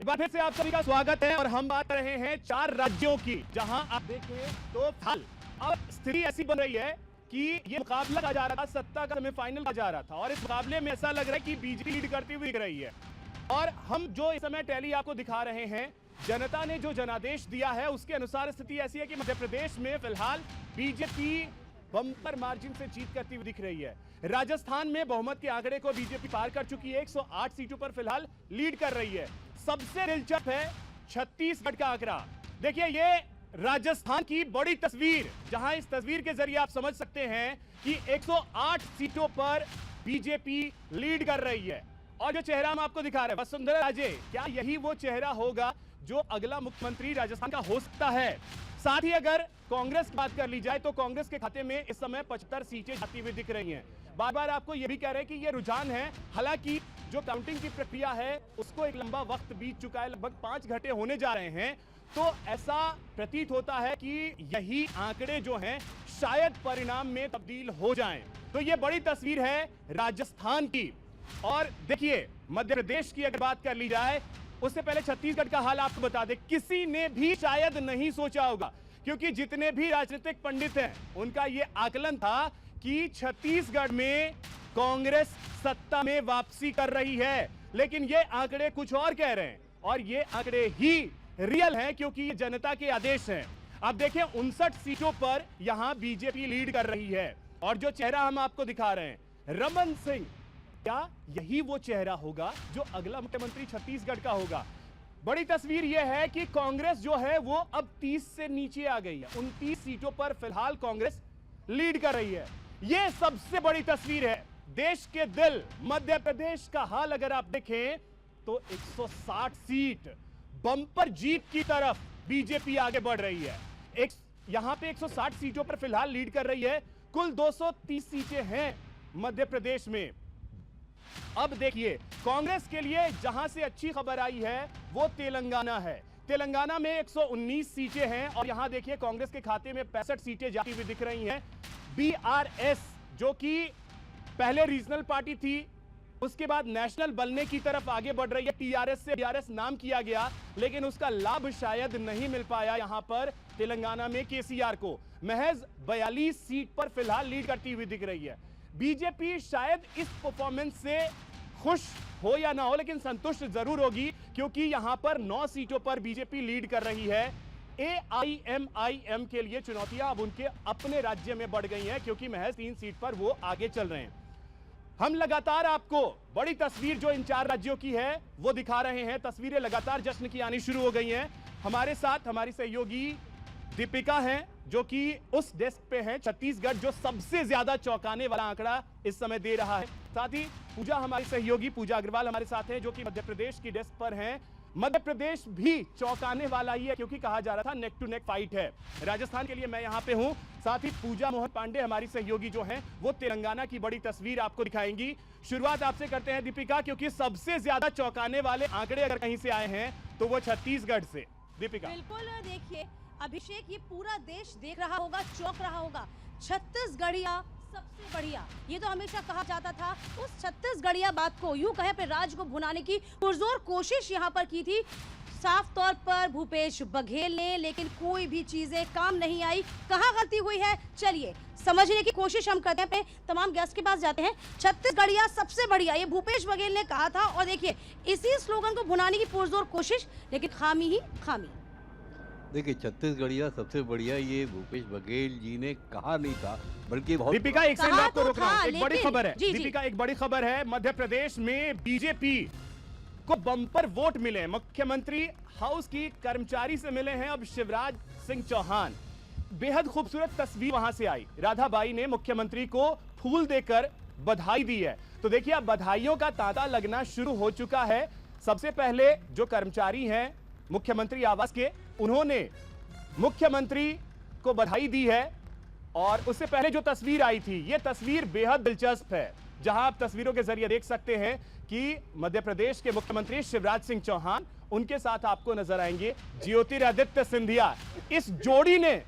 एक बार फिर से आप सभी का स्वागत है और हम बात कर रहे हैं 4 राज्यों की, जहां आप देखें तो फिलहाल अब स्थिति ऐसी बन रही है कि ये मुकाबला कहा जा रहा था, सत्ता का सेमीफाइनल कहा जा रहा था और इस मुकाबले में ऐसा लग रहा है कि बीजेपी लीड करती हुई दिख रही है। और हम जो इस समय टैली आपको दिखा रहे हैं, जनता ने जो जनादेश दिया है उसके अनुसार स्थिति ऐसी है कि मध्य प्रदेश में फिलहाल बीजेपी बम्पर मार्जिन से जीत करती हुई दिख रही है। राजस्थान में बहुमत के आंकड़े को बीजेपी पार कर चुकी है, 108 सीटों पर फिलहाल लीड कर रही है। सबसे दिलचस्प है छत्तीसगढ़ का आंकड़ा। देखिए ये राजस्थान की बड़ी तस्वीर, जहां इस तस्वीर के जरिए आप समझ सकते हैं कि 108 सीटों पर बीजेपी लीड कर रही है। और जो चेहरा हम आपको दिखा रहे हैं वसुंधरा राजे, क्या यही वो चेहरा होगा जो अगला मुख्यमंत्री राजस्थान का हो सकता है? साथ ही अगर कांग्रेस की बात कर ली जाए तो कांग्रेस के खाते में इस समय 75 सीटें जाती हुई दिख रही हैं। बार बार आपको यह भी कह रहे हैं कि ये रुझान है, हालांकि जो काउंटिंग की प्रक्रिया है उसको एक लंबा वक्त बीत चुका है, लगभग 5 घंटे होने जा रहे हैं, तो ऐसा प्रतीत होता है कि यही आंकड़े जो हैं शायद परिणाम में तब्दील हो जाएं। तो ये बड़ी तस्वीर है राजस्थान की। और देखिए मध्य प्रदेश की अगर बात कर ली जाए, उससे पहले छत्तीसगढ़ का हाल आपको बता दें, किसी ने भी शायद नहीं सोचा होगा, क्योंकि जितने भी राजनीतिक पंडित हैं उनका यह आकलन था कि छत्तीसगढ़ में कांग्रेस सत्ता में वापसी कर रही है। लेकिन ये आंकड़े कुछ और कह रहे हैं और ये आंकड़े ही रियल हैं, क्योंकि ये जनता के आदेश हैं। आप देखें 59 सीटों पर यहां बीजेपी लीड कर रही है। और जो चेहरा हम आपको दिखा रहे हैं रमन सिंह, क्या यही वो चेहरा होगा जो अगला मुख्यमंत्री छत्तीसगढ़ का होगा? बड़ी तस्वीर यह है कि कांग्रेस जो है वो अब 30 से नीचे आ गई है, 29 सीटों पर फिलहाल कांग्रेस लीड कर रही है। यह सबसे बड़ी तस्वीर है। देश के दिल मध्य प्रदेश का हाल अगर आप देखें तो 160 सीट बम्पर जीत की तरफ बीजेपी आगे बढ़ रही है। यहां पे 160 सीटों पर फिलहाल लीड कर रही है। कुल 230 सीटें हैं मध्य प्रदेश में। अब देखिए कांग्रेस के लिए जहां से अच्छी खबर आई है वो तेलंगाना है। तेलंगाना में 119 सीटें हैं और यहां देखिए कांग्रेस के खाते में 65 सीटें जाती हुई दिख रही हैं। बीआरएस जो कि पहले रीजनल पार्टी थी, उसके बाद नेशनल बनने की तरफ आगे बढ़ रही है। टीआरएस से बीआरएस नाम किया गया, लेकिन उसका लाभ शायद नहीं मिल पाया यहां पर तेलंगाना में केसीआर को। महज 42 सीट पर फिलहाल लीड करती हुई दिख रही है। बीजेपी शायद इस परफॉर्मेंस से खुश हो या ना हो, लेकिन संतुष्ट जरूर होगी, क्योंकि यहां पर 9 सीटों पर बीजेपी लीड कर रही है। एआईएमआईएम के लिए चुनौतियां अब उनके अपने राज्य में बढ़ गई हैं, क्योंकि महज 3 सीट पर वो आगे चल रहे हैं। हम लगातार आपको बड़ी तस्वीर जो इन 4 राज्यों की है वो दिखा रहे हैं। तस्वीरें लगातार जश्न की आनी शुरू हो गई हैं। हमारे साथ हमारी सहयोगी दीपिका हैं, जो कि उस डेस्क पे हैं छत्तीसगढ़, जो सबसे ज्यादा चौंकाने वाला आंकड़ा इस समय दे रहा है। साथ ही पूजा, हमारी सहयोगी पूजा अग्रवाल हमारे साथ हैं, जो कि मध्य प्रदेश की डेस्क पर हैं। मध्य प्रदेश भी चौंकाने वाला ही है, क्योंकि कहा जा रहा था नेक टू नेक फाइट है। राजस्थान के लिए मैं यहां पे हूं। साथ ही पूजा मोहन पांडे हमारी सहयोगी जो हैं वो तेलंगाना की बड़ी तस्वीर आपको दिखाएंगी। शुरुआत आपसे करते हैं दीपिका, क्योंकि सबसे ज्यादा चौंकाने वाले आंकड़े अगर कहीं से आए हैं तो वो छत्तीसगढ़ से। दीपिका। बिल्कुल, देखिए अभिषेक, ये पूरा देश देख रहा होगा, चौंक रहा होगा। छत्तीसगढ़िया सबसे बढ़िया, ये तो हमेशा कहा जाता था। उस छत्तीसगढ़िया बात को, यूं कहे अपने राज को भुनाने की पुरजोर कोशिश यहाँ पर की थी साफ तौर पर भूपेश बघेल ने, लेकिन कोई भी चीजें काम नहीं आई। कहाँ गलती हुई है, चलिए समझने की कोशिश हम करते हैं। पे तमाम गेस्ट के पास जाते हैं। छत्तीसगढ़िया सबसे बढ़िया, ये भूपेश बघेल ने कहा था, और देखिए इसी स्लोगन को भुनाने की पुरजोर कोशिश, लेकिन खामी ही खामी। देखिए छत्तीसगढ़िया सबसे बढ़िया ये भूपेश बघेल जी ने कहा नहीं था, बल्कि बहुत दीपिका एक सेकंड आपको तो रोक रहा हूं, एक बड़ी खबर है। जी, दीपिका एक बड़ी खबर है, मध्य प्रदेश में बीजेपी को बम्पर वोट मिले। मुख्यमंत्री हाउस की कर्मचारी से मिले हैं अब शिवराज सिंह चौहान। बेहद खूबसूरत तस्वीर वहां से आई। राधाबाई ने मुख्यमंत्री को फूल देकर बधाई दी है। तो देखिए अब बधाइयों का तांता लगना शुरू हो चुका है। सबसे पहले जो कर्मचारी हैं मुख्यमंत्री आवास के, उन्होंने मुख्यमंत्री को बधाई दी है। और उससे पहले जो तस्वीर आई थी, यह तस्वीर बेहद दिलचस्प है, जहां आप तस्वीरों के जरिए देख सकते हैं कि मध्य प्रदेश के मुख्यमंत्री शिवराज सिंह चौहान, उनके साथ आपको नजर आएंगे ज्योतिरादित्य सिंधिया। इस जोड़ी ने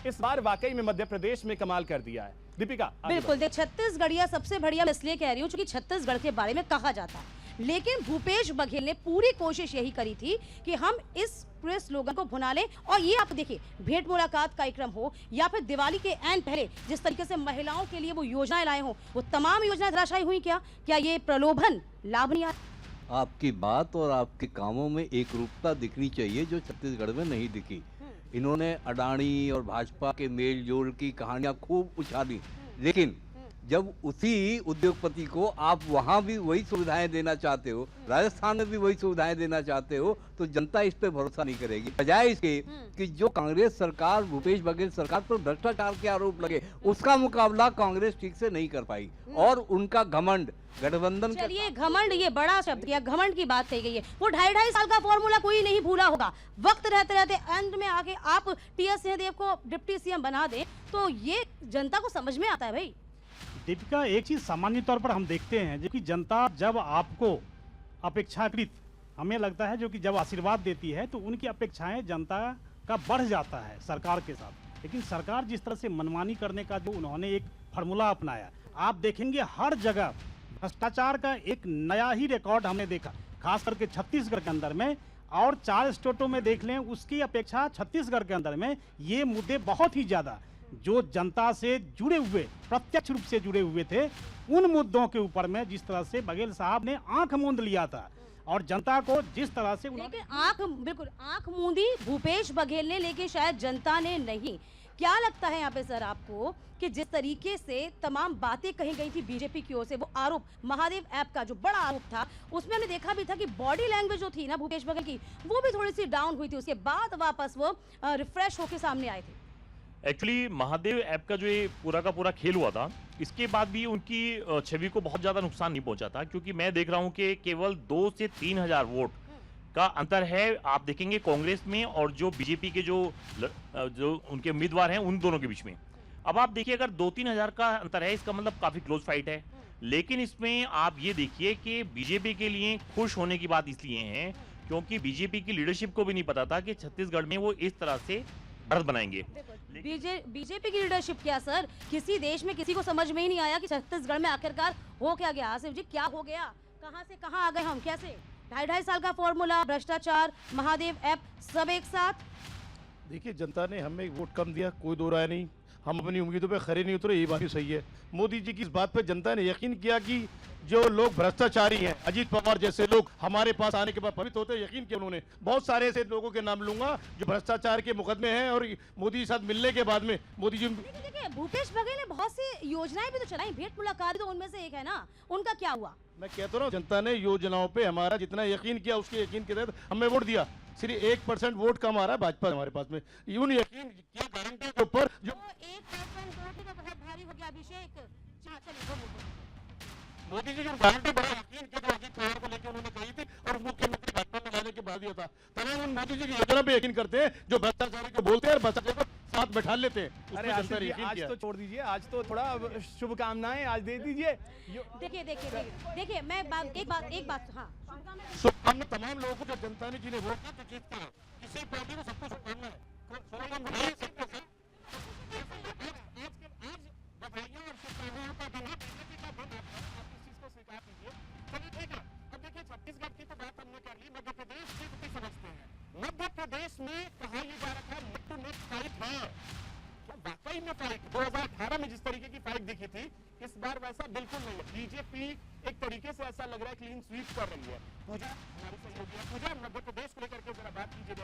इस बार वाकई में मध्य प्रदेश में कमाल कर दिया है। दीपिका। बिल्कुल, छत्तीसगढ़िया सबसे बढ़िया मैं इसलिए कह रही हूँ क्योंकि छत्तीसगढ़ के बारे में कहा जाता है, लेकिन भूपेश बघेल ने पूरी कोशिश यही करी थी कि हम इस पूरे स्लोगन को भुना लें। और ये आप देखिए, भेंट मुलाकात कार्यक्रम हो या फिर दिवाली के ऐन पहले जिस तरीके से महिलाओं के लिए वो योजनाएं लाए हों, वो तमाम योजनाएं धराशायी हुई। क्या ये प्रलोभन लाभ नहीं आया? आपकी बात और आपके कामों में एक रूपता दिखनी चाहिए जो छत्तीसगढ़ में नहीं दिखी। इन्होंने अडानी और भाजपा के मेल जोल की कहानियां खूब उछाली, लेकिन जब उसी उद्योगपति को आप वहां भी वही सुविधाएं देना चाहते हो, राजस्थान में भी वही सुविधाएं देना चाहते हो, तो जनता इस पे भरोसा नहीं करेगी। बजाय इसके कि जो कांग्रेस सरकार, भूपेश बघेल सरकार पर भ्रष्टाचार के आरोप लगे, उसका मुकाबला कांग्रेस ठीक से नहीं कर पाई। और उनका घमंड, गठबंधन, चलिए घमंड, ये बड़ा शब्द किया, घमंड की बात कही गई है। वो 2.5 साल का फॉर्मूला कोई नहीं भूला होगा। वक्त रहते रहते एंड में आके आप टी.एस. सिंहदेव को डिप्टी सीएम बना दें, तो ये जनता को समझ में आता है भाई। दीपिका, एक चीज सामान्य तौर पर हम देखते हैं जो कि जनता जब आपको अपेक्षाकृत, हमें लगता है जो कि जब आशीर्वाद देती है तो उनकी अपेक्षाएं जनता का बढ़ जाता है सरकार के साथ। लेकिन सरकार जिस तरह से मनमानी करने का जो उन्होंने एक फार्मूला अपनाया, आप देखेंगे हर जगह भ्रष्टाचार का एक नया ही रिकॉर्ड हमने देखा, खास करके छत्तीसगढ़ के अंदर में। और 4 स्टेटों में देख लें, उसकी अपेक्षा छत्तीसगढ़ के अंदर में ये मुद्दे बहुत ही ज्यादा जो जनता से जुड़े हुए, प्रत्यक्ष रूप से जुड़े हुए थे, उन मुद्दों के ऊपर में जिस तरह से बघेल साहब ने आंख मूंद लिया था और जनता को जिस तरह से बिल्कुल आंख मूंदी भूपेश बघेल ने, लेकिन शायद जनता ने नहीं। क्या लगता है यहाँ पे सर आपको कि जिस तरीके से तमाम बातें कही गई थी बीजेपी की ओर से, वो आरोप महादेव ऐप का जो बड़ा आरोप था, उसमें हमने देखा भी था कि बॉडी लैंग्वेज जो थी ना भूपेश बघेल की, वो भी थोड़ी सी डाउन हुई थी। उसके बाद वापस वो रिफ्रेश होकर सामने आए थे। एक्चुअली महादेव ऐप का जो ये पूरा का पूरा खेल हुआ था, इसके बाद भी उनकी छवि को बहुत ज्यादा नुकसान नहीं पहुंचा था, क्योंकि मैं देख रहा हूं कि केवल 2 से 3 हजार वोट का अंतर है। आप देखेंगे कांग्रेस में और जो बीजेपी के जो उनके उम्मीदवार हैं उन दोनों के बीच में। अब आप देखिए, अगर 2-3 हजार का अंतर है, इसका मतलब काफी क्लोज फाइट है। लेकिन इसमें आप ये देखिए कि बीजेपी के लिए खुश होने की बात इसलिए है क्योंकि बीजेपी की लीडरशिप को भी नहीं पता था कि छत्तीसगढ़ में वो इस तरह से भारत बनाएंगे। बीजेपी की लीडरशिप क्या सर, किसी देश में किसी को समझ में ही नहीं आया कि छत्तीसगढ़ में आखिरकार हो क्या गया। आसिफ जी, क्या हो गया, कहां से कहां आ गए हम, कैसे? 2.5 साल का फॉर्मूला, भ्रष्टाचार, महादेव ऐप, सब एक साथ। देखिए, जनता ने हमें वोट कम दिया, कोई दो राय नहीं। हम अपनी उम्मीदों पे खरे नहीं उतरे, ये बात भी सही है। मोदी जी की इस बात पे जनता ने यकीन किया कि जो लोग भ्रष्टाचारी हैं, अजीत पवार जैसे लोग हमारे पास आने के बाद प्रभावित होते, यकीन किया उन्होंने। बहुत सारे ऐसे लोगों के नाम लूंगा जो भ्रष्टाचार के मुकदमे हैं, और मोदी के साथ मिलने के बाद में मोदी जी। देखिए, भूपेश बघेल ने बहुत सी योजनाएं भी तो चलाई, भेंट मुलाकात तो उनमें से एक है ना, उनका क्या हुआ? मैं कहता हूँ, जनता ने योजनाओं पे हमारा जितना यकीन किया, उसके यकीन के तहत हमें वोट दिया। सिर्फ 1% वोट कम आ रहा है भाजपा हमारे पास में, यूं यकीन किया गारंटी के ऊपर। जो 1% वोट तो बहुत भारी हो गया अभिषेक। मोदी जी की गारंटी बड़ा यकीन किया था, अजीत पवार को लेकर उन्होंने कही थी, और मुख्यमंत्री भाजपा में लाने के बाद दिया था। तमाम उन मोदी जी की योजना पे यकीन करते हैं जो भ्रष्टाचारी को बोलते हैं और भ्रष्टाचारी को साथ बैठा लेते हैं। अरे आसिफ जी, आज तो छोड़ दीजिए, आज तो थोड़ा शुभकामनाएं आज दे दीजिए। देखिए मैं एक बात हाँ, शुभकामना तमाम लोगों को, जो जनता ने जिन्हें वोट दिया, जीतता है किसी पार्टी को सबको शुभकामनाएं। छत्तीसगढ़ की तो बात हमने कर ली, मध्य प्रदेश की स्थिति समझते हैं। मध्य प्रदेश में कहा यह जा रहा था नेक टू नेक फाइट है, क्या वाकई में फाइट 2018 में जिस तरीके की फाइट दिखी थी, इस बार वैसा बिल्कुल नहीं है। बीजेपी एक तरीके से ऐसा लग रहा है क्लीन स्वीप कर रही है। पूजा हमारी सहयोगी है, पूजा मध्य प्रदेश को लेकर के जरा बात कीजिए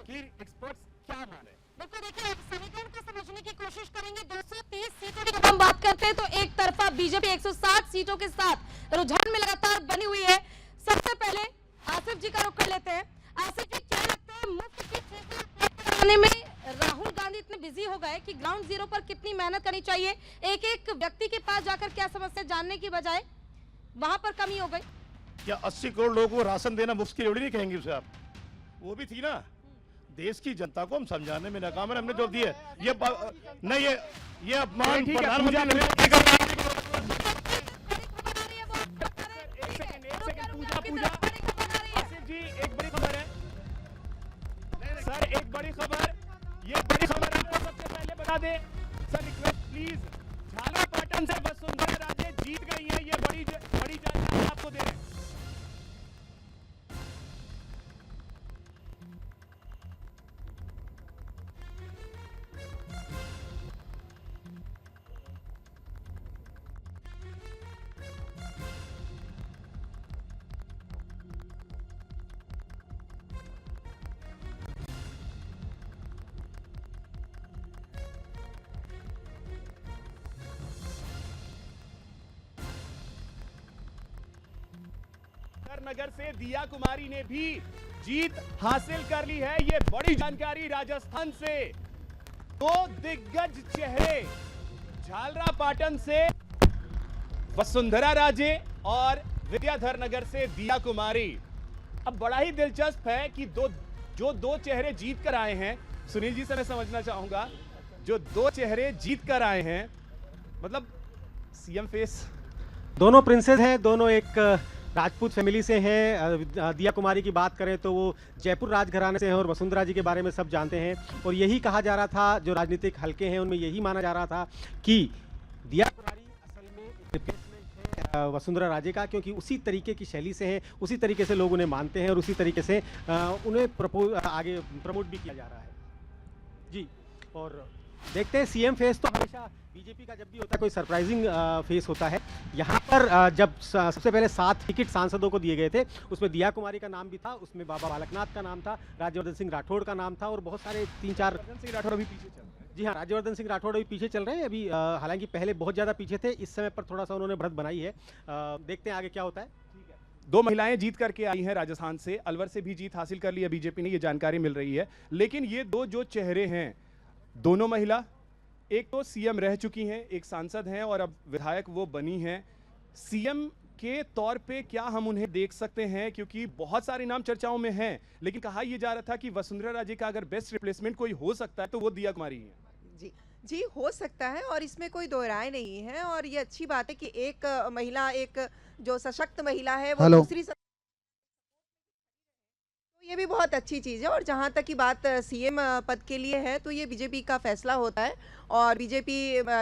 कि एक्सपर्ट्स क्या माने। बिल्कुल, देखिए समीकरण को समझने की कोशिश करेंगे। 230 सीटों की जब हम बात करते हैं तो एक तरफा बीजेपी 160 सीटों के साथ रुझान में लगातार बनी हुई है। सबसे पहले आसिफ जी का रुख कर लेते हैं। आसिफ जी, क्या लगता है मुफ्त की चीजें बनाने में राहुल गांधी इतने बिजी हो गए कि ग्राउंड जीरो पर कितनी मेहनत करनी चाहिए, एक एक व्यक्ति के पास जाकर क्या समस्या जानने की बजाय वहां पर कमी हो गई? क्या 80 करोड़ लोगों को राशन देना मुफ्त की रेवड़ी नहीं कहेंगे उसे आप? वो भी थी ना, देश की जनता को हम समझाने में नाकाम है, हमने जो दी है ये नहीं, ये अपमान जी। एक बड़ी खबर है सर, एक बड़ी खबर, ये बड़ी खबर आपको सबसे पहले बता दे सर, रिक्वेस्ट प्लीज। झालापाटन से वसुंधरा राजे जीत गई है, ये बड़ी जानकारी आपको दे रहे हैं। विद्याधर नगर से दिया कुमारी ने भी जीत हासिल कर ली है। ये बड़ी जानकारी राजस्थान से। दो दिग्गज चेहरे झालरापाटन से वसुंधरा राजे और विद्याधर नगर से दिया कुमारी। अब बड़ा ही दिलचस्प है कि दो चेहरे जीत कर आए हैं। सुनील जी से मैं समझना चाहूंगा, जो दो चेहरे जीत कर आए हैं, मतलब सीएम फेस। दोनों प्रिंसेस हैं, दोनों एक राजपूत फैमिली से हैं। दिया कुमारी की बात करें तो वो जयपुर राजघराने से हैं और वसुंधरा जी के बारे में सब जानते हैं। और यही कहा जा रहा था, जो राजनीतिक हलके हैं उनमें यही माना जा रहा था कि दिया कुमारी असल में रिप्लेसमेंट है वसुंधरा राजे का, क्योंकि उसी तरीके की शैली से हैं, उसी तरीके से लोग उन्हें मानते हैं और उसी तरीके से उन्हें आगे प्रमोट भी किया जा रहा है जी। और देखते हैं सीएम फेस तो हमेशा बीजेपी का जब भी होता है कोई सरप्राइजिंग फेस होता है। यहाँ पर जब सबसे पहले 7 टिकट सांसदों को दिए गए थे, उसमें दिया कुमारी का नाम भी था, उसमें बाबा बालकनाथ का नाम था, राज्यवर्धन सिंह राठौड़ का नाम था और बहुत सारे 3-4 सिंह राठौड़ अभी पीछे चल रहे हैं। जी हाँ, राज्यवर्धन सिंह राठौड़ अभी पीछे चल रहे हैं अभी। हालांकि पहले बहुत ज़्यादा पीछे थे, इस समय पर थोड़ा सा उन्होंने बढ़त बनाई है। देखते हैं आगे क्या होता है। दो महिलाएं जीत करके आई हैं राजस्थान से। अलवर से भी जीत हासिल कर ली है बीजेपी ने, ये जानकारी मिल रही है। लेकिन ये दो जो चेहरे हैं, दोनों महिला, एक तो सीएम रह चुकी हैं, एक सांसद हैं और अब विधायक वो बनी हैं। सीएम के तौर पे क्या हम उन्हें देख सकते हैं? क्योंकि बहुत सारे नाम चर्चाओं में हैं, लेकिन कहा यह जा रहा था कि वसुंधरा राजे का अगर बेस्ट रिप्लेसमेंट कोई हो सकता है तो वो दिया कुमारी है। जी हो सकता है और इसमें कोई दो राय नहीं है। और ये अच्छी बात है कि एक महिला, एक जो सशक्त महिला है वो दूसरी तो ये भी बहुत अच्छी चीज़ है। और जहाँ तक की बात सीएम पद के लिए है तो ये बीजेपी का फैसला होता है और बीजेपी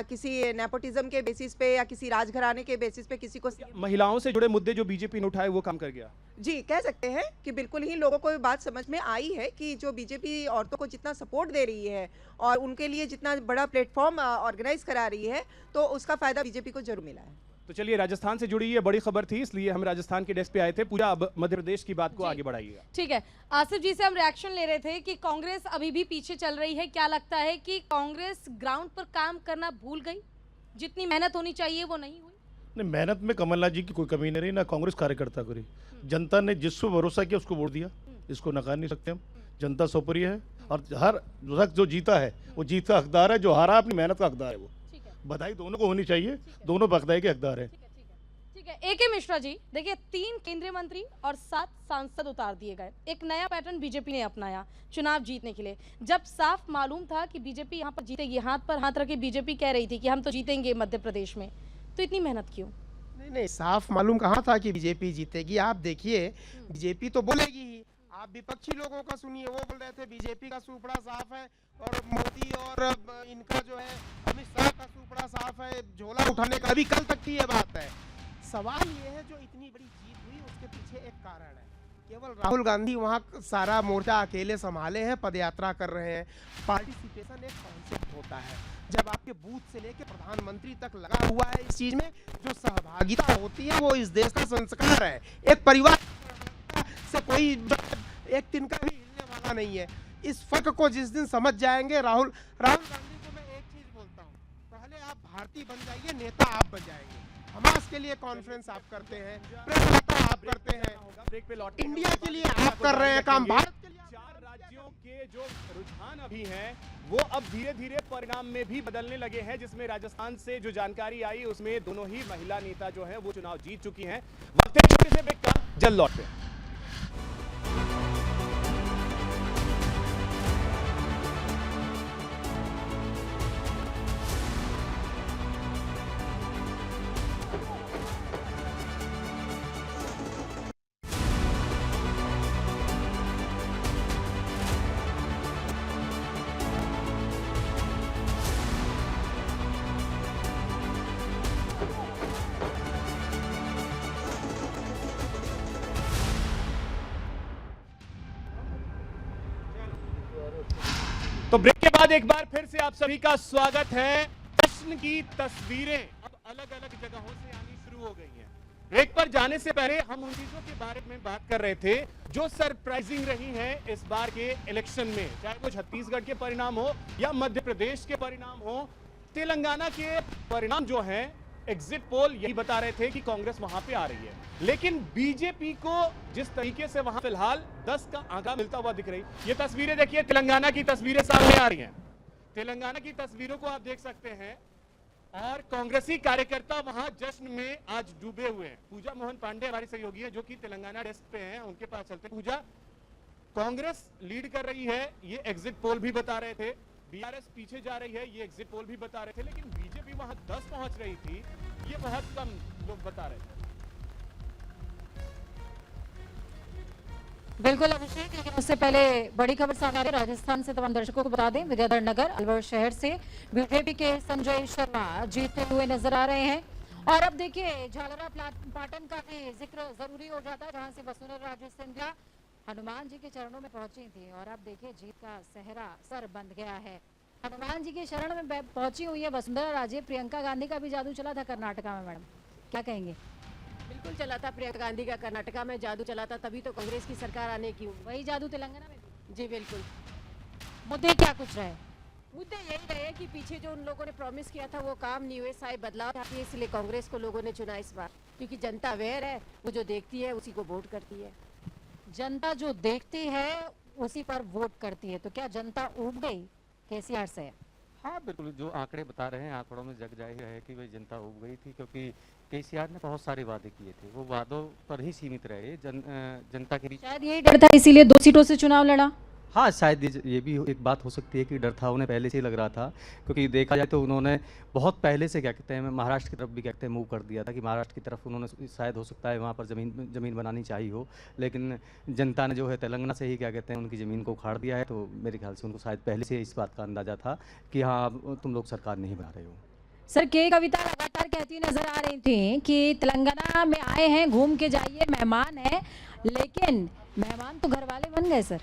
किसी नेपोटिज्म के बेसिस पे या किसी राजघराने के बेसिस पे किसी को महिलाओं से जुड़े मुद्दे जो बीजेपी ने उठाए वो काम कर गया। जी कह सकते हैं कि बिल्कुल ही लोगों को बात समझ में आई है कि जो बीजेपी औरतों को जितना सपोर्ट दे रही है और उनके लिए जितना बड़ा प्लेटफॉर्म ऑर्गेनाइज करा रही है तो उसका फायदा बीजेपी को जरूर मिला है। तो चलिए, राजस्थान से जुड़ी ये बड़ी खबर थी, इसलिए हम राजस्थान के डेस्क पे आए थे। पूजा अब मध्य प्रदेश की बात को आगे बढ़ाइएगा। ठीक है, आसिफ जी से हम रिएक्शन ले रहे थे कि कांग्रेस अभी भी पीछे चल रही है। क्या लगता है कि कांग्रेस ग्राउंड पर काम करना भूल गई? जितनी मेहनत होनी चाहिए वो नहीं हुई? नहीं, मेहनत में कमलनाथ जी की कोई कमी नहीं रही, ना कांग्रेस कार्यकर्ता करी। जनता ने जिस पर भरोसा किया उसको वोट दिया, इसको नकार नहीं सकते हम। जनता सोप्रिय है और हर शख्स जो जीता है वो जीत का हकदार है, जो हारा अपनी मेहनत का हकदार है। वो बधाई दोनों को होनी चाहिए, दोनों बधाई के हकदार है। ठीक है, AK मिश्रा जी, देखिए 3 केंद्रीय मंत्री और 7 सांसद उतार दिए गए। एक नया पैटर्न बीजेपी ने अपनाया चुनाव जीतने के लिए। जब साफ मालूम था कि बीजेपी यहाँ पर जीतेगी, हाथ पर हाथ रखे बीजेपी कह रही थी कि हम तो जीतेंगे मध्य प्रदेश में, तो इतनी मेहनत क्यों? नहीं, साफ मालूम कहाँ था कि बीजेपी जीतेगी। आप देखिए, बीजेपी तो बोलेगी ही। आप विपक्षी लोगों का सुनिए, वो बोल रहे थे बीजेपी का सुपड़ा साफ है और मोदी और इनका जो है अमित शाह का सुपड़ा साफ है, झोला उठाने का। अभी कल तक की ये बात है। सवाल ये है, जो इतनी बड़ी जीत हुई उसके पीछे एक कारण है। केवल राहुल गांधी वहाँ सारा मोर्चा अकेले संभाले हैं, पदयात्रा कर रहे हैं। पार्टिसिपेशन एक कॉन्सेप्ट होता है, जब आपके बूथ से लेके प्रधानमंत्री तक लगा हुआ है इस चीज में, जो सहभागिता होती है वो इस देश का संस्कार है। एक परिवार से कोई एक दिन का भी हिलने वाला नहीं है। इस फर्क को जिस दिन समझ जाएंगे, राहुल गांधी को मैं एक चीज बोलता हूँ, पहले आप भारतीय बन जाइए, नेता आप बन जाएंगे। हमास के लिए कॉन्फ्रेंस आप करते हैं, प्रेस वार्ता आप करते हैं, ब्रेक पे लौटे। इंडिया के लिए आप कर रहे हैं काम, भारत के लिए। 4 राज्यों के जो रुझान अभी हैं वो अब धीरे धीरे परिणाम में भी बदलने लगे हैं, जिसमें राजस्थान से जो जानकारी आई उसमें दोनों ही महिला नेता जो हैं वो चुनाव जीत चुकी हैं। वक्त है छोटे से ब्रेक का, जल्द लौटते हैं। तो ब्रेक के बाद एक बार फिर से आप सभी का स्वागत है। जश्न की तस्वीरें अब अलग अलग जगहों से आनी शुरू हो गई हैं। ब्रेक पर जाने से पहले हम उन चीजों के बारे में बात कर रहे थे जो सरप्राइजिंग रही हैं इस बार के इलेक्शन में, चाहे वो छत्तीसगढ़ के परिणाम हो या मध्य प्रदेश के परिणाम हो। तेलंगाना के परिणाम जो हैं एग्जिट पोल यही बता रहे थे कि कांग्रेस वहां पे आ रही है, लेकिन बीजेपी को जिस तरीके से वहां फिलहाल 10 का आंकड़ा मिलता हुआ दिख रही। ये तस्वीरें देखिए, तेलंगाना की तस्वीरें सामने आ रही हैं। तेलंगाना की तस्वीरों को आप देख सकते हैं और कांग्रेसी कार्यकर्ता वहां जश्न में आज डूबे हुए हैं। पूजा मोहन पांडे हमारी सहयोगी है जो कि तेलंगाना डेस्क पे हैं, उनके पास चलते। पूजा, कांग्रेस लीड कर रही है, ये एग्जिट पोल भी बता रहे थे। बीआरएस पीछे जा रही है, ये एग्जिट पोल भी बता रहे थे, लेकिन बीजेपी वहां 10 पहुंच रही थी, ये बहुत कम लोग बता रहे थे। बिल्कुल अभिषेक, लेकिन उससे पहले बड़ी खबर सामने आ रही है राजस्थान से। तमाम दर्शकों को बता दें, विद्याधर नगर अलवर शहर से बीजेपी के संजय शर्मा जीतते हुए नजर आ रहे हैं। और अब देखिए झालरा पाटन का भी जिक्र जरूरी हो जाता है, जहां से वसुंधरा राजे सिंधिया हनुमान जी के चरणों में पहुंची थी और अब देखिए जीत का सेहरा सर बंध गया है। हनुमान जी के शरण में पहुंची हुई है वसुंधरा राजे। प्रियंका गांधी का भी जादू चला था कर्नाटका में, मैडम क्या कहेंगे? बिल्कुल चला था, प्रियंका गांधी का कर्नाटका में जादू चला था, तभी तो कांग्रेस की सरकार आने की। वही जादू तेलंगाना में भी? जी बिल्कुल। मुद्दे क्या कुछ रहे? मुद्दे यही रहे कि पीछे जो उन लोगों ने प्रॉमिस किया था वो काम नहीं हुए, शायद बदलाव चाहती है, इसलिए कांग्रेस को लोगों ने चुना इस बार, क्योंकि जनता अवेयर है, वो जो देखती है उसी को वोट करती है। जनता जो देखती है उसी पर वोट करती है, तो क्या जनता ऊब गई केसीआर से? हाँ बिल्कुल, जो आंकड़े बता रहे हैं आंकड़ों में जग जाहिर है कि भाई जनता उब गई थी, क्योंकि केसीआर ने बहुत सारे वादे किए थे, वो वादों पर ही सीमित रहे। जनता के बीच शायद यही डर था, इसीलिए 2 सीटों से चुनाव लड़ा। हाँ, शायद ये भी एक बात हो सकती है कि डर था, उन्हें पहले से ही लग रहा था, क्योंकि देखा जाए तो उन्होंने बहुत पहले से क्या कहते हैं महाराष्ट्र की तरफ भी कहते हैं मूव कर दिया था कि महाराष्ट्र की तरफ उन्होंने शायद हो सकता है वहाँ पर ज़मीन बनानी चाहिए हो, लेकिन जनता ने जो है तेलंगाना से ही क्या कहते हैं उनकी ज़मीन को उखाड़ दिया है। तो मेरे ख्याल से उनको शायद पहले से इस बात का अंदाज़ा था कि हाँ तुम लोग सरकार नहीं बना रहे हो। सर, के कविता लगातार कहती नजर आ रही थी कि तेलंगाना में आए हैं, घूम के जाइए, मेहमान है, लेकिन मेहमान तो घर वाले बन गए। सर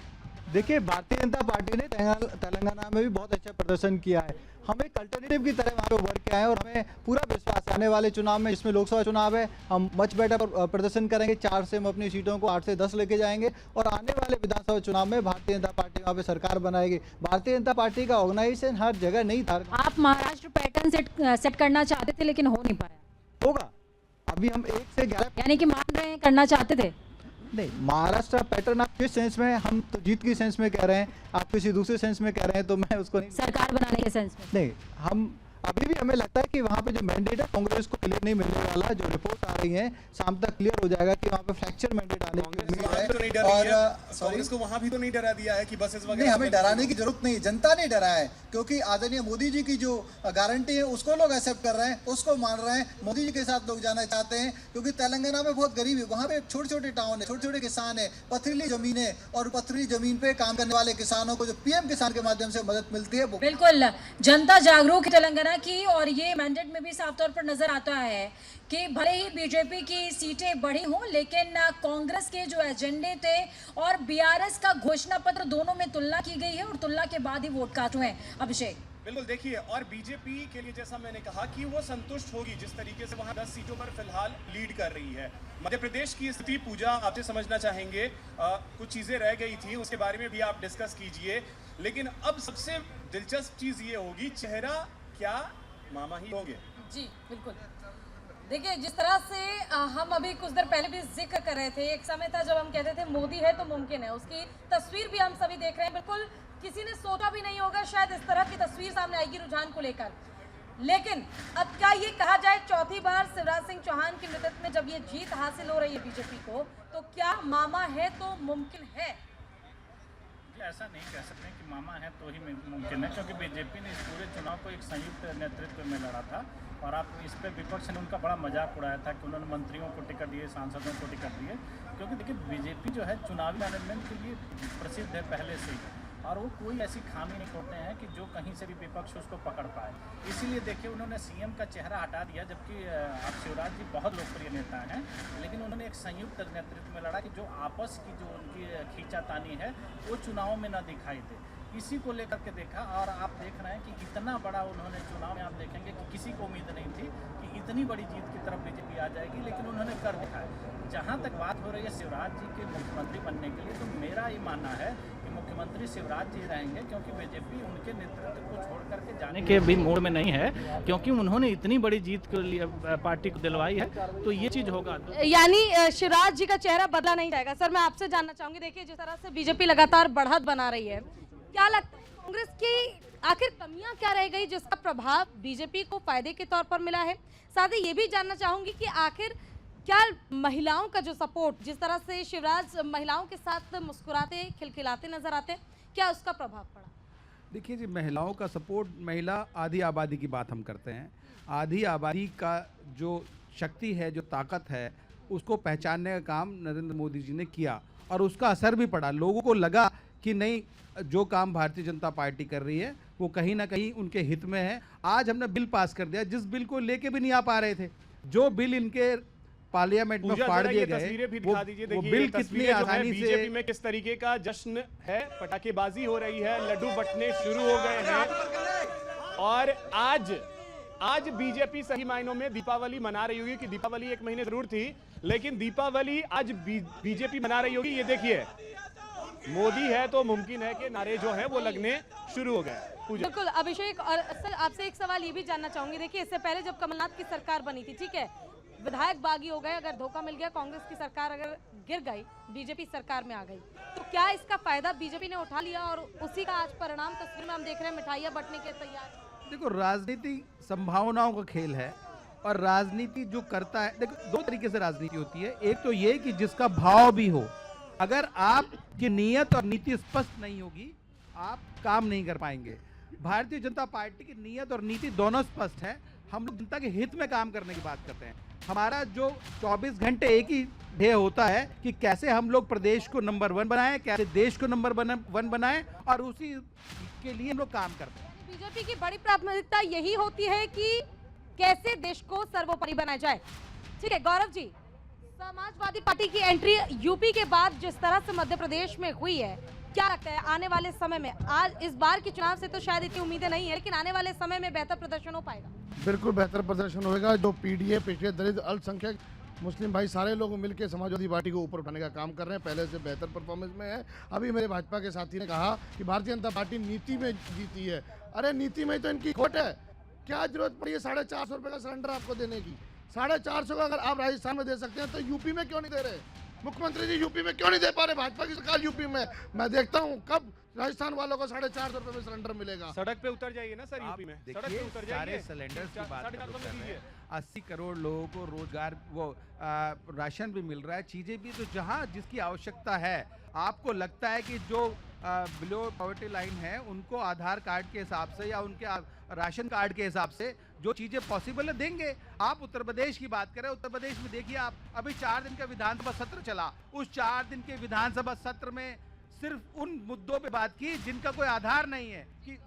देखिए, भारतीय जनता पार्टी ने तेलंगाना में भी बहुत अच्छा प्रदर्शन किया है। हम एक अल्टरनेटिव की तरह वहाँ पे उभर के आए और हमें पूरा विश्वास है आने वाले चुनाव में, जिसमें लोकसभा चुनाव है, हम मच बेटर प्रदर्शन करेंगे। 4 से हम अपनी सीटों को 8 से 10 लेके जाएंगे और आने वाले विधानसभा चुनाव में भारतीय जनता पार्टी वहाँ पे सरकार बनाएगी। भारतीय जनता पार्टी का ऑर्गेनाइजेशन हर जगह नहीं था। आप महाराष्ट्र पैटर्न सेट करना चाहते थे लेकिन हो नहीं पाया। होगा, अभी हम 1 से 11 यानी कि मान रहे हैं करना चाहते थे। नहीं, महाराष्ट्र पैटर्न आप किस सेंस में, हम तो जीत की सेंस में कह रहे हैं, आप किसी दूसरे सेंस में कह रहे हैं, तो मैं उसको नहीं, सरकार बनाने के सेंस में नहीं। हम अभी भी हमें लगता है कि वहाँ पे जो मैंडेट है कांग्रेस को क्लियर नहीं मिलने वाला। जो रिपोर्ट आ रही है शाम तक क्लियर हो जाएगा कि वहाँ पे फ्रैक्चर मैंडेट आने की उम्मीद है। और कांग्रेस को वहाँ भी तो नहीं डरा दिया है कि बसेस वगैरह। नहीं, हमें डराने की जरूरत नहीं, जनता ने डरा है, क्योंकि आदरणीय मोदी जी की जो गारंटी है उसको लोग एक्सेप्ट कर रहे हैं, उसको मान रहे हैं। मोदी जी के साथ लोग जाना चाहते हैं, क्योंकि तेलंगाना में बहुत गरीब है, वहाँ पे छोटे छोटे टाउन है, छोटे छोटे किसान है, पथरीली जमीन है, और पथरीली जमीन पे काम करने वाले किसानों को जो पीएम किसान के माध्यम से मदद मिलती है। बिल्कुल, जनता जागरूक है तेलंगाना की, और ये मैंडेट में भी साफ तौर पर नजर आता है कि भले ही बीजेपी की सीटें बढ़ी हों, लेकिन कांग्रेस के जो एजेंडे थे और बीआरएस का घोषणा पत्र, दोनों में तुलना की गई है और तुलना के बाद ही वोट कास्ट हुए हैं। अभिषेक, बिल्कुल देखिए, और बीजेपी के लिए जैसा मैंने कहा कि वो संतुष्ट होगी जिस तरीके से वहां 10 सीटों पर फिलहाल लीड कर रही है। मध्य प्रदेश की स्थिति पूजा आपसे समझना चाहेंगे, कुछ चीजें रह गई थी उसके बारे में भी आप डिस्कस कीजिए, लेकिन अब सबसे दिलचस्प चीज ये होगी, चेहरा क्या मामा ही होंगे? जी बिल्कुल। देखिए, जिस तरह से हम अभी कुछ देर पहले भी जिक्र कर रहे थे, एक समय था जब हम कहते थे मोदी है तो मुमकिन है, उसकी तस्वीर भी हम सभी देख रहे हैं। बिल्कुल किसी ने सोचा भी नहीं होगा शायद इस तरह की तस्वीर सामने आएगी रुझान को लेकर। लेकिन अब क्या ये कहा जाए, चौथी बार शिवराज सिंह चौहान के नेतृत्व में जब ये जीत हासिल हो रही है बीजेपी को, तो क्या मामा है तो मुमकिन है? ऐसा नहीं कह सकते कि मामा है तो ही मुमकिन है, क्योंकि बीजेपी ने इस पूरे चुनाव को एक संयुक्त नेतृत्व में लड़ा था, और आप इस पर विपक्ष ने उनका बड़ा मजाक उड़ाया था कि उन्होंने मंत्रियों को टिकट दिए, सांसदों को टिकट दिए, क्योंकि देखिए बीजेपी जो है चुनावी मैनेजमेंट के लिए प्रसिद्ध है पहले से ही, और वो कोई ऐसी खामी नहीं खोते हैं कि जो कहीं से भी विपक्ष उसको पकड़ पाए। इसीलिए देखिए उन्होंने सीएम का चेहरा हटा दिया, जबकि आप शिवराज जी बहुत लोकप्रिय नेता हैं, लेकिन उन्होंने एक संयुक्त नेतृत्व में लड़ा कि जो आपस की जो उनकी खींचातानी है वो चुनाव में न दिखाई दे। इसी को लेकर के देखा, और आप देख रहे हैं कि इतना बड़ा उन्होंने चुनाव में, आप देखेंगे कि किसी को उम्मीद नहीं थी कि इतनी बड़ी जीत की तरफ बीजेपी आ जाएगी, लेकिन उन्होंने कर दिखाया। जहाँ तक बात हो रही है शिवराज जी के मुख्यमंत्री बनने के लिए, तो मेरा ये मानना है कि मुख्यमंत्री शिवराज जी रहेंगे, क्योंकि बीजेपी उनके नेतृत्व को छोड़ करके जाने के भी मूड में नहीं है, क्योंकि उन्होंने इतनी बड़ी जीत के लिए पार्टी को दिलवाई है, तो ये चीज होगा। यानी शिवराज जी का चेहरा बदला नहीं जाएगा। सर, मैं आपसे जानना चाहूंगी, देखिए जिस तरह से बीजेपी लगातार बढ़त बना रही है, क्या लगता है कांग्रेस की आखिर कमियां क्या रह गई जिसका प्रभाव बीजेपी को फायदे के तौर पर मिला है? साथ ही ये भी जानना चाहूंगी कि आखिर क्या महिलाओं का जो सपोर्ट, जिस तरह से शिवराज महिलाओं के साथ मुस्कुराते खिलखिलाते नजर आते हैं, क्या उसका प्रभाव पड़ा? देखिए जी, महिलाओं का सपोर्ट, महिला आधी आबादी की बात हम करते हैं। आधी आबादी का जो शक्ति है, जो ताकत है, उसको पहचानने का काम नरेंद्र मोदी जी ने किया और उसका असर भी पड़ा। लोगों को लगा कि नहीं, जो काम भारतीय जनता पार्टी कर रही है वो कहीं ना कहीं उनके हित में है। आज हमने बिल पास कर दिया, जिस बिल को लेके भी नहीं आ पा रहे थे, जो बिल इनके पार्लियामेंट में फाड़ दिए गए, तस्वीरें भी दिखा दीजिए। वो देखिए बिल ये कितनी तस्वीरें जो है आसानी बीजेपी से में किस तरीके का जश्न है, पटाखेबाजी हो रही है, लड्डू बंटने शुरू हो गए हैं। और आज बीजेपी सही मायनों में दीपावली मना रही होगी, कि दीपावली एक महीने जरूर थी, लेकिन दीपावली आज बीजेपी मना रही होगी। ये देखिए, मोदी है तो मुमकिन है कि नारे जो हैं वो लगने शुरू हो गए। बिल्कुल अभिषेक, और सर आपसे एक सवाल ये भी जानना चाहूंगी, देखिए इससे पहले जब कमलनाथ की सरकार बनी थी, ठीक है, विधायक बागी हो गए, अगर धोखा मिल गया, कांग्रेस की सरकार अगर गिर गई, बीजेपी सरकार में आ गई, तो क्या इसका फायदा बीजेपी ने उठा लिया और उसी का आज परिणाम तस्वीर में हम देख रहे हैं, मिठाइयां बंटने के तैयार? देखो, राजनीति संभावनाओं का खेल है और राजनीति जो करता है, देखो दो तरीके से राजनीति होती है। एक तो ये कि जिसका भाव भी हो, अगर आपकी नीयत और नीति स्पष्ट नहीं होगी, आप काम नहीं कर पाएंगे। भारतीय जनता पार्टी की नीयत और नीति दोनों स्पष्ट है। हम लोग जनता के हित में काम करने की बात करते हैं। हमारा जो 24 घंटे एक ही ध्येय होता है कि कैसे हम लोग प्रदेश को नंबर 1 बनाएं, कैसे देश को नंबर 1 बनाएं, और उसी के लिए हम लोग काम करते हैं। बीजेपी की बड़ी प्राथमिकता यही होती है कि कैसे देश को सर्वोपरि बनाया जाए। ठीक है गौरव जी, समाजवादी पार्टी की एंट्री यूपी के बाद जिस तरह से मध्य प्रदेश में हुई है, क्या लगता है आने वाले समय में, आज इस बार के चुनाव से तो शायद इतनी उम्मीदें नहीं है, लेकिन आने वाले समय में बेहतर प्रदर्शन हो पाएगा? बिल्कुल बेहतर प्रदर्शन होगा। जो पीडीए, पिछड़े दलित, अल्पसंख्यक, मुस्लिम भाई सारे लोग मिलकर समाजवादी पार्टी को ऊपर उठाने का काम कर रहे हैं, पहले से बेहतर परफॉर्मेंस में है। अभी मेरे भाजपा के साथी ने कहा कि भारतीय जनता पार्टी नीति में जीती है। अरे नीति में तो इनकी खोट है। क्या जरूरत पड़ी है 450 रुपये का सिलेंडर आपको देने की? 450 का अगर आप राजस्थान में दे सकते हैं तो यूपी में क्यों नहीं दे रहे? मुख्यमंत्री जी यूपी में क्यों नहीं दे पा रहे? भाजपा की सरकार यूपी में, मैं देखता हूँ कब राजस्थान वालों को 450 रुपये में सिलेंडर मिलेगा। सड़क पे उतर जाइए ना सर, यूपी में सड़क पे उतर जाइए। सारे सिलेंडर की बात कर रहे हैं, 80 करोड़ लोगों को रोजगार, वो राशन भी मिल रहा है, चीजें भी, तो जहाँ जिसकी आवश्यकता है, आपको लगता है कि जो बिलो पॉवर्टी लाइन है उनको आधार कार्ड के हिसाब से या उनके राशन कार्ड के हिसाब से जो चीजें पॉसिबल है देंगे। आप उत्तर प्रदेश की बात करें, उत्तर प्रदेश में देखिए आप, अभी 4 दिन का विधानसभा सत्र चला, उस 4 दिन के विधानसभा सत्र में सिर्फ उन मुद्दों पे बात की जिनका कोई आधार नहीं है। कि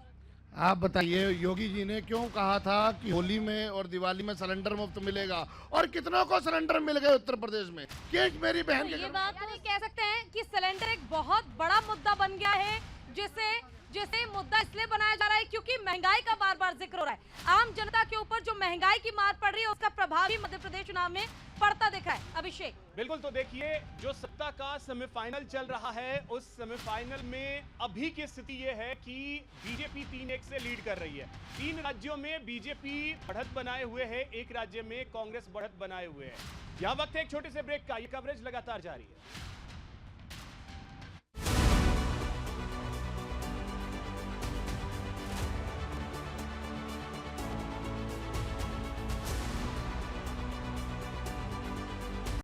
आप बताइए, योगी जी ने क्यों कहा था कि होली में और दिवाली में सिलेंडर मुफ्त मिलेगा, और कितनों को सिलेंडर मिल गए उत्तर प्रदेश में? केक मेरी बहन के ये बात नहीं कह सकते हैं कि सिलेंडर एक बहुत बड़ा मुद्दा बन गया है, जिसे मुद्दा इसलिए बनाया जा रहा है क्योंकि महंगाई का बार बार जिक्र हो रहा है। आम जनता के ऊपर जो महंगाई की मार पड़ रही है उसका प्रभाव भी मध्य प्रदेश चुनाव में पड़ता दिखा है। अभिषेक, बिल्कुल, तो देखिए जो सत्ता का सेमीफाइनल चल रहा है, उस सेमीफाइनल में अभी की स्थिति ये है कि बीजेपी 3-1 से लीड कर रही है। 3 राज्यों में बीजेपी बढ़त बनाए हुए है, एक राज्य में कांग्रेस बढ़त बनाए हुए है। यहाँ वक्त है एक छोटे से ब्रेक का, ये कवरेज लगातार जारी है।